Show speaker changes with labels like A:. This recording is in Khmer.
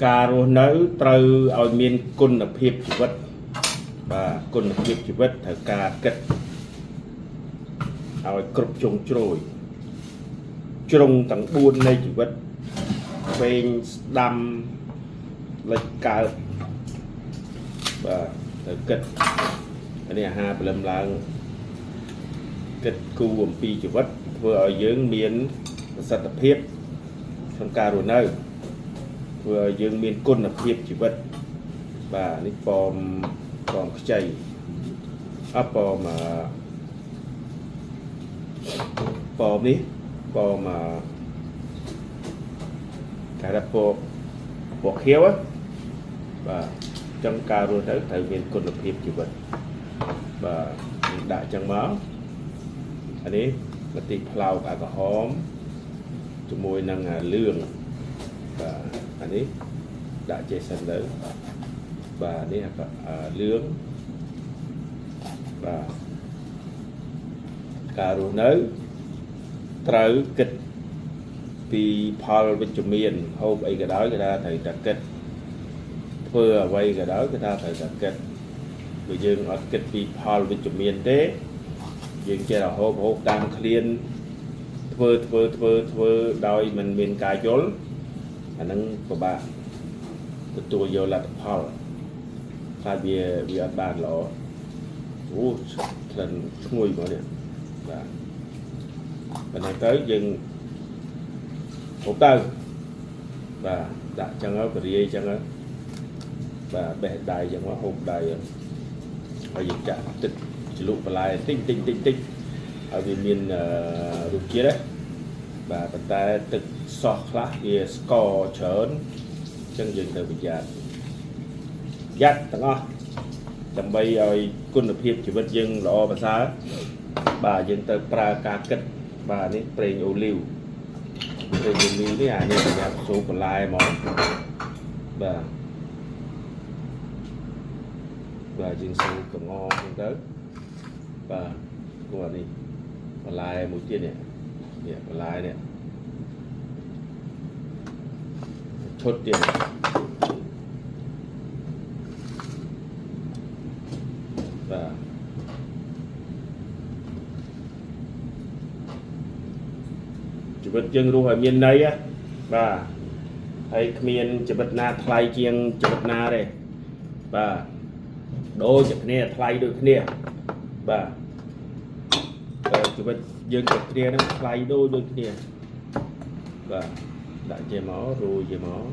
A: ការរស់នៅត្រូវឲ្យមានគុណភាពជីវិតបាទគុណភាពជីវិតត្រូវការគិតឲ្យគ្រប់ជ្រុងជ្រោយជ្រុងទាំង4នៃជីវិតវែងស្ដាំលិចកើតបាទត្រូវគិតនេះអាហារព្រលឹមឡើងគិតគូរអំពីជីវិតធ្វើឲ្យយើងមានប្រសិទ្ធភាពក្នុងការរស់នៅធ្វើឲ្យយើងមានគុណភាពជីវិតបាទនេះប៉មខ្ចីប៉មនេះប៉មគេថាពណ៌ខៀវបាទចឹងការរស់នៅត្រូវមានគុណភាពជីវិតបាទដាក់ចឹងមកអានេះបន្តិចផ្លោកអាក្រហមជាមួយនឹងលឿងបាទអានេះដាក់ចេះសិនទៅបាទនេះលឿងបាទការរស់នៅត្រូវគិតពីផលវិជ្ជមានហូបអីក៏ដោយគេថាត្រូវតែគិតធ្វើអ្វីក៏ដោយគេថាត្រូវតែគិតបើយើងអត់គិតពីផលវិជ្ជមានទេយើងចេះតែហូបតាមឃ្លានធ្វើដោយមិនមានការយល់អាហ្នឹងពិបាកទទួលយកលទ្ធផលថាវាអត់បានល្អអូក្លិនឈ្ងុយមកនេះបាទប៉ុន្តែទៅយើងហូបទៅបាទដាក់ចឹងទៅបរិយាចឹងទៅបាទបេះដៃចឹងមកហូបដៃហើយយើងចាក់ទឹកជ្រលក់បន្លែតិចឲ្យវាមានរសជាតិបាទប៉ុន្តែទឹកសោះខ្លះវាស្ករច្រើនចឹងយើងទៅប្រយ័ត្នទាំងអស់ដើម្បីឲ្យគុណភាពជីវិតយើងល្អប្រសើរបាទយើងទៅប្រើការគិតបាទនេះប្រេងអូលីវនេះអានេះសម្រាប់ស៊ូបន្លែហ្មងបាទយើងស៊ូកងហ្នឹងទៅបាទគួរនេះបន្លែមួយទៀតនេះបន្លែនេះឈុតទៀតបាទជីវិតយើងរស់ឲ្យមានន័យបាទហើយគ្មានជីវិតណាថ្លៃជាងជីវិតណាទេបាទដូចគ្នាថ្លៃដូចគ្នាបាទជីវិតយើងគ្រប់គ្នានឹងថ្លៃដូចគ្នាបាទដាក់ជាមករួយជាមក